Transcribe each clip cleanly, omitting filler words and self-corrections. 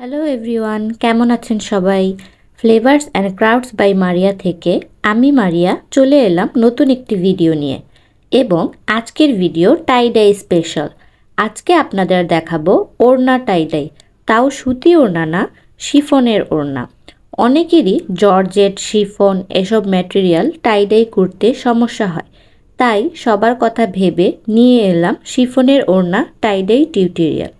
Hello everyone, কেমন আছেন সবাই? Flavours and crafts by Maria থেকে আমি মারিয়া চলে এলাম নতুন একটি ভিডিও নিয়ে। এবং আজকের ভিডিও টাই ডাই স্পেশাল। আজকে আপনাদের দেখাবো ওড়না টাই ডাই, তাও সুতি ওড়না না, শিফনের ওড়না। অনেকেরই জর্জেট, শিফন এসব ম্যাটেরিয়াল টাই ডাই করতে সমস্যা হয়, তাই সবার কথা ভেবে নিয়ে এলাম শিফনের ওড়না টাই ডাই টিউটোরিয়াল।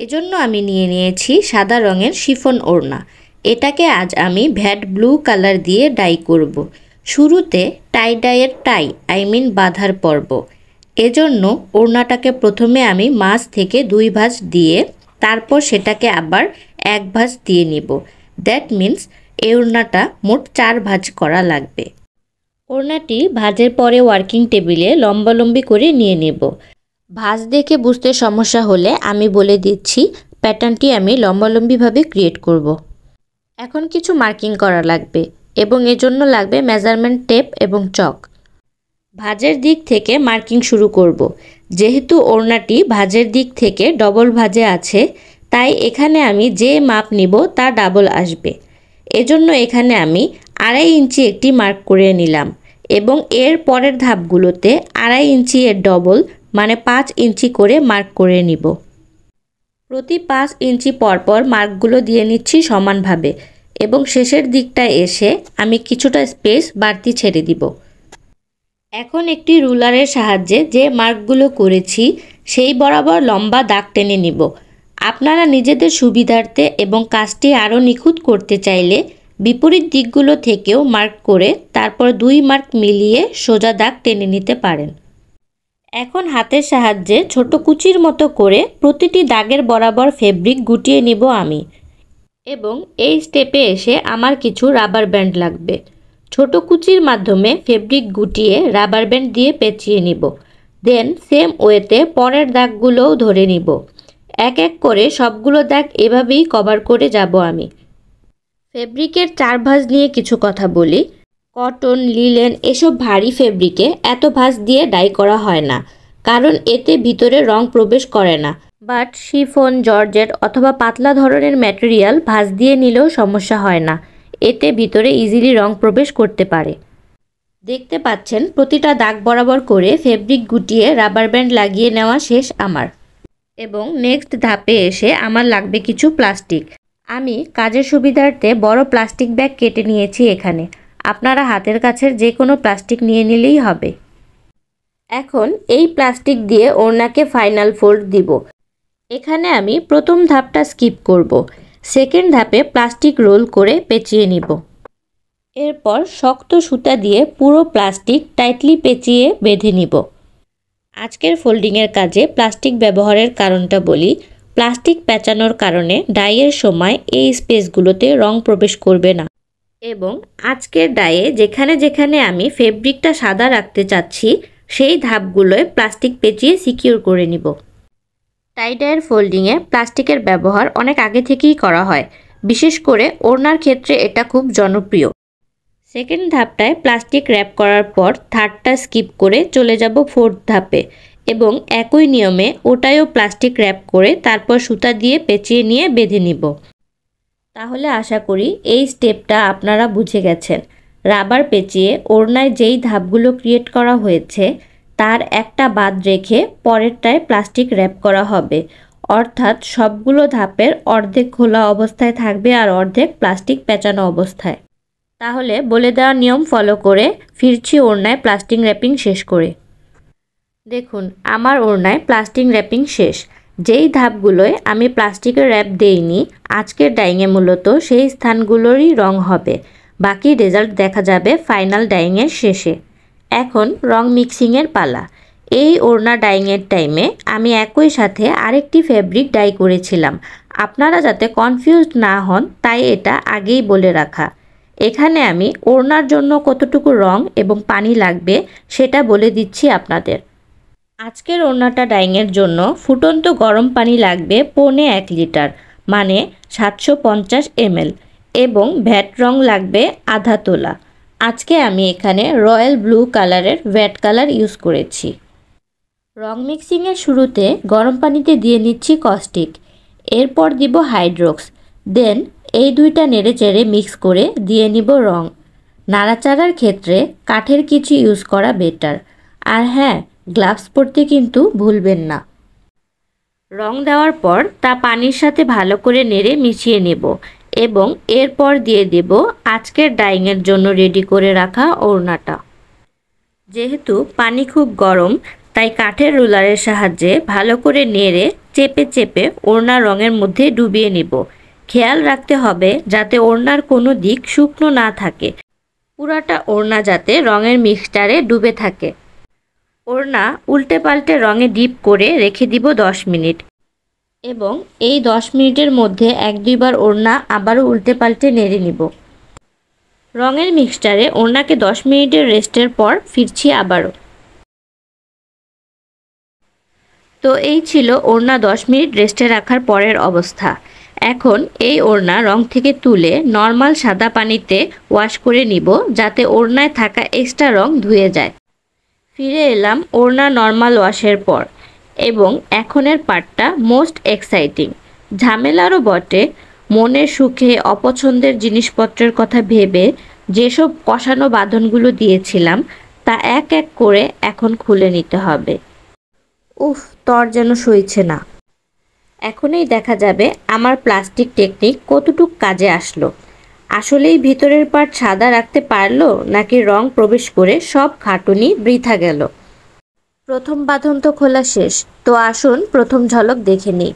এজন্য আমি নিয়ে নিয়েছি সাদা রঙের শিফন ওড়না। এটাকে আজ আমি ভ্যাট ব্লু কালার দিয়ে ডাই করব। শুরুতে টাই ডাইয়ের বাঁধার পর্ব। এজন্য ওড়নাটাকে প্রথমে আমি মাঝ থেকে 2 ভাঁজ দিয়ে তারপর সেটাকে আবার 1 ভাঁজ দিয়ে নিব। দ্যাট মিন্স এই ওড়নাটা মোট 4 ভাঁজ করা লাগবে। ওড়নাটি ভাঁজের পরে ওয়ার্কিং টেবিলে লম্বালম্বি করে নিয়ে নেব। ভাঁজ দেখে বুঝতে সমস্যা হলে আমি বলে দিচ্ছি, প্যাটার্নটি আমি লম্বালম্বিভাবে ক্রিয়েট করব। এখন কিছু মার্কিং করা লাগবে এবং এজন্য লাগবে মেজারমেন্ট টেপ এবং চক। ভাঁজের দিক থেকে মার্কিং শুরু করব। যেহেতু ওড়নাটি ভাঁজের দিক থেকে ডবল ভাঁজে আছে, তাই এখানে আমি যে মাপ নিব তা ডাবল আসবে। এজন্য এখানে আমি 2.5 ইঞ্চি একটি মার্ক করে নিলাম এবং এর পরের ধাপগুলোতে 2.5 ইঞ্চি এর ডবল মানে 5 ইঞ্চি করে মার্ক করে নিব। প্রতি 5 ইঞ্চি পরপর মার্কগুলো দিয়ে নিচ্ছি সমানভাবে এবং শেষের দিকটায় এসে আমি কিছুটা স্পেস বাড়তি ছেড়ে দিব। এখন একটি রুলারের সাহায্যে যে মার্কগুলো করেছি সেই বরাবর লম্বা দাগ টেনে নিব। আপনারা নিজেদের সুবিধার্থে এবং কাজটি আরও নিখুঁত করতে চাইলে বিপরীত দিকগুলো থেকেও মার্ক করে তারপর 2 মার্ক মিলিয়ে সোজা দাগ টেনে নিতে পারেন। এখন হাতের সাহায্যে ছোট কুচির মতো করে প্রতিটি দাগের বরাবর ফেব্রিক গুটিয়ে নিব আমি। এবং এই স্টেপে এসে আমার কিছু রাবার ব্যান্ড লাগবে। ছোট কুচির মাধ্যমে ফেব্রিক গুটিয়ে রাবার ব্যান্ড দিয়ে পেঁচিয়ে নিব। দেন সেম ওয়েতে পরের দাগগুলোও ধরে নিব। এক এক করে সবগুলো দাগ এভাবেই কভার করে যাব আমি। ফেব্রিকের 4 ভাঁজ নিয়ে কিছু কথা বলি। কটন, লিলেন এসব ভারী ফেব্রিকে এত ভাঁজ দিয়ে ডাই করা হয় না, কারণ এতে ভিতরে রং প্রবেশ করে না। বাট শিফন, জর্জেট অথবা পাতলা ধরনের ম্যাটেরিয়াল ভাঁজ দিয়ে নিলেও সমস্যা হয় না, এতে ভিতরে ইজিলি রং প্রবেশ করতে পারে। দেখতে পাচ্ছেন প্রতিটা দাগ বরাবর করে ফেব্রিক গুটিয়ে রাবার ব্যান্ড লাগিয়ে নেওয়া শেষ আমার। এবং নেক্সট ধাপে এসে আমার লাগবে কিছু প্লাস্টিক। আমি কাজের সুবিধার্থে বড় প্লাস্টিক ব্যাগ কেটে নিয়েছি এখানে। আপনারা হাতের কাছের যে কোনো প্লাস্টিক নিয়ে নিলেই হবে। এখন এই প্লাস্টিক দিয়ে ওড়নাকে ফাইনাল ফোল্ড দিব। এখানে আমি প্রথম ধাপটা স্কিপ করব। সেকেন্ড ধাপে প্লাস্টিক রোল করে পেঁচিয়ে নিব। এরপর শক্ত সুতা দিয়ে পুরো প্লাস্টিক টাইটলি পেঁচিয়ে বেঁধে নিব। আজকের ফোল্ডিংয়ের কাজে প্লাস্টিক ব্যবহারের কারণটা বলি। প্লাস্টিক পেঁচানোর কারণে ডাইয়ের সময় এই স্পেসগুলোতে রং প্রবেশ করবে না। এবং আজকের ডাইয়ে যেখানে যেখানে আমি ফেব্রিকটা সাদা রাখতে চাচ্ছি সেই ধাপগুলোয় প্লাস্টিক পেঁচিয়ে সিকিউর করে নিব। টাই ডাইয়ের ফোল্ডিংয়ে প্লাস্টিকের ব্যবহার অনেক আগে থেকেই করা হয়, বিশেষ করে ওড়নার ক্ষেত্রে এটা খুব জনপ্রিয়। সেকেন্ড ধাপটায় প্লাস্টিক র্যাপ করার পর থার্ডটা স্কিপ করে চলে যাব ফোর্থ ধাপে এবং একই নিয়মে ওটায়ও প্লাস্টিক র্যাপ করে তারপর সুতা দিয়ে পেঁচিয়ে নিয়ে বেঁধে নিব। তাহলে আশা করি এই স্টেপটা আপনারা বুঝে গেছেন। রাবার পেঁচিয়ে ওড়নায় যেই ধাপগুলো ক্রিয়েট করা হয়েছে তার একটা বাদ রেখে পরেরটায় প্লাস্টিক র্যাপ করা হবে, অর্থাৎ সবগুলো ধাপের অর্ধেক খোলা অবস্থায় থাকবে আর অর্ধেক প্লাস্টিক পেঁচানো অবস্থায়। তাহলে বলে দেওয়া নিয়ম ফলো করে ফিরছি ওড়নায় প্লাস্টিক র্যাপিং শেষ করে। দেখুন আমার ওড়নায় প্লাস্টিক র্যাপিং শেষ। যেই ধাপগুলোয় আমি প্লাস্টিকের র্যাপ দেইনি আজকের ডাইংয়ে মূলত সেই স্থানগুলোরই রং হবে। বাকি রেজাল্ট দেখা যাবে ফাইনাল ডাইংয়ের শেষে। এখন রং মিক্সিংয়ের পালা। এই ওড়না ডাইংয়ের টাইমে আমি একই সাথে আরেকটি ফেব্রিক ডাই করেছিলাম। আপনারা যাতে কনফিউজড না হন তাই এটা আগেই বলে রাখা। এখানে আমি ওড়নার জন্য কতটুকু রং এবং পানি লাগবে সেটা বলে দিচ্ছি আপনাদের। আজকের ওড়নাটা ডাইংয়ের জন্য ফুটন্ত গরম পানি লাগবে 1.25 লিটার মানে 750 ml এবং ভ্যাট রং লাগবে আধা তোলা। আজকে আমি এখানে রয়্যাল ব্লু কালারের ভ্যাট কালার ইউজ করেছি। রং মিক্সিংয়ের শুরুতে গরম পানিতে দিয়ে নিচ্ছি কস্টিক। এরপর দিব হাইড্রক্স, দেন এই দুইটা নেড়ে চেড়ে মিক্স করে দিয়ে নিব রং। নাড়াচাড়ার ক্ষেত্রে কাঠের কিছু ইউজ করা বেটার। আর হ্যাঁ, গ্লাভস পরতে কিন্তু ভুলবেন না। রং দেওয়ার পর তা পানির সাথে ভালো করে নেড়ে মিশিয়ে নেব এবং এরপর দিয়ে দেব আজকের ডাইংয়ের জন্য রেডি করে রাখা ওড়নাটা। যেহেতু পানি খুব গরম, তাই কাঠের রুলারের সাহায্যে ভালো করে নেড়ে চেপে চেপে ওড়নার রঙের মধ্যে ডুবিয়ে নেব। খেয়াল রাখতে হবে যাতে ওড়নার কোনো দিক শুকনো না থাকে, পুরাটা ওড়না যাতে রঙের মিক্সচারে ডুবে থাকে। ওড়না উল্টে পাল্টে রঙে ডিপ করে রেখে দিব 10 মিনিট এবং এই 10 মিনিটের মধ্যে 1-2 বার ওড়না আবারও উল্টে পাল্টে নেড়ে নিব। রঙের মিক্সচারে ওড়নাকে 10 মিনিটের রেস্টের পর ফিরছি আবারও। তো এই ছিল ওড়না 10 মিনিট রেস্টে রাখার পরের অবস্থা। এখন এই ওড়না রং থেকে তুলে নর্মাল সাদা পানিতে ওয়াশ করে নিব যাতে ওড়নায় থাকা এক্সট্রা রং ধুয়ে যায়। ফিরে এলাম ওড়না নর্মাল ওয়াশের পর এবং এখনের পার্টটা মোস্ট এক্সাইটিং। ঝামেলারও বটে, মনের সুখে অপছন্দের জিনিসপত্রের কথা ভেবে যেসব কষানো বাঁধনগুলো দিয়েছিলাম তা এক এক করে এখন খুলে নিতে হবে। উফ, তর যেন সইছে না। এখনই দেখা যাবে আমার প্লাস্টিক টেকনিক কতটুক কাজে আসলো। আসলেই ভিতরের পার্ট সাদা রাখতে পারলো নাকি রং প্রবেশ করে সব খাটুনি বৃথা গেল। প্রথম বাঁধন তো খোলা শেষ, তো আসুন প্রথম ঝলক দেখে নিই।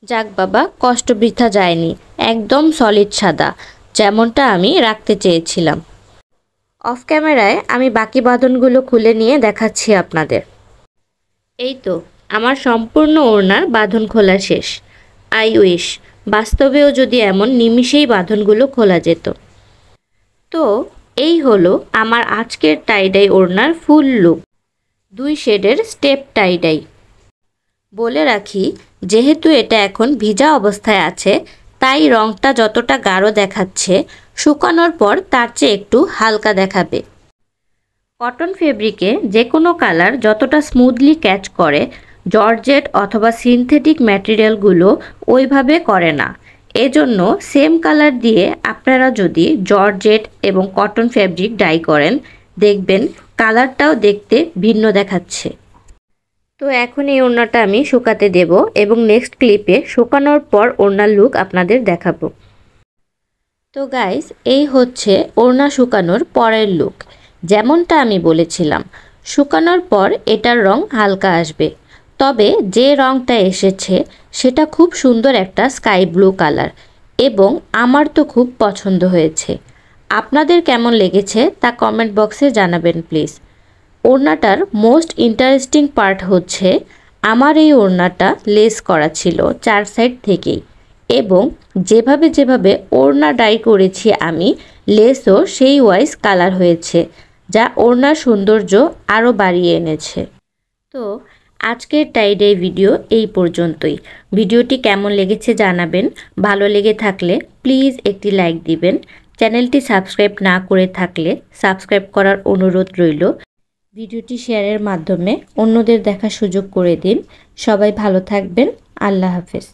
যাক বাবা, কষ্ট বৃথা যায়নি, একদম সলিড সাদা, যেমনটা আমি রাখতে চেয়েছিলাম। অফ ক্যামেরায় আমি বাকি বাঁধনগুলো খুলে নিয়ে দেখাচ্ছি আপনাদের। এই তো আমার সম্পূর্ণ ওড়নার বাঁধন খোলা শেষ। আই উইশ বাস্তবেও যদি এমন নিমিষেই বাঁধনগুলো খোলা যেত। তো এই হলো আমার আজকের টাইডাই ওড়নার ফুল লুক, 2 শেডের স্টেপ টাইডাই। বলে রাখি, যেহেতু এটা এখন ভিজা অবস্থায় আছে তাই রংটা যতটা গাঢ় দেখাচ্ছে শুকানোর পর তার চেয়ে একটু হালকা দেখাবে। কটন ফেব্রিকে যে কোনো কালার যতটা স্মুথলি ক্যাচ করে, জর্জেট অথবা সিনথেটিক ম্যাটেরিয়ালগুলো ওইভাবে করে না। এজন্য সেম কালার দিয়ে আপনারা যদি জর্জেট এবং কটন ফেব্রিক ডাই করেন, দেখবেন কালারটাও দেখতে ভিন্ন দেখাচ্ছে। তো এখন এই ওড়নাটা আমি শুকাতে দেব এবং নেক্সট ক্লিপে শুকানোর পর ওড়নার লুক আপনাদের দেখাবো। তো গাইস, এই হচ্ছে ওড়না শুকানোর পরের লুক। যেমনটা আমি বলেছিলাম, শুকানোর পর এটার রং হালকা আসবে, তবে যে রংটা এসেছে সেটা খুব সুন্দর একটা স্কাই ব্লু কালার এবং আমার তো খুব পছন্দ হয়েছে। আপনাদের কেমন লেগেছে তা কমেন্ট বক্সে জানাবেন প্লিজ। ওড়নাটার মোস্ট ইন্টারেস্টিং পার্ট হচ্ছে আমার এই ওড়নাটা লেস করা ছিল 4 সাইড থেকেই এবং যেভাবে যেভাবে ওড়না ডাই করেছি আমি, লেসও সেই ওয়াইজ কালার হয়েছে, যা ওড়নার সৌন্দর্য আরও বাড়িয়ে এনেছে। তো আজকের টাইডাই ভিডিও এই পর্যন্তই। ভিডিওটি কেমন লেগেছে জানাবেন। ভালো লেগে থাকলে প্লিজ একটি লাইক দিবেন। চ্যানেলটি সাবস্ক্রাইব না করে থাকলে সাবস্ক্রাইব করার অনুরোধ রইল। ভিডিওটি শেয়ারের মাধ্যমে অন্যদের দেখার সুযোগ করে দিন। সবাই ভালো থাকবেন। আল্লাহ হাফেজ।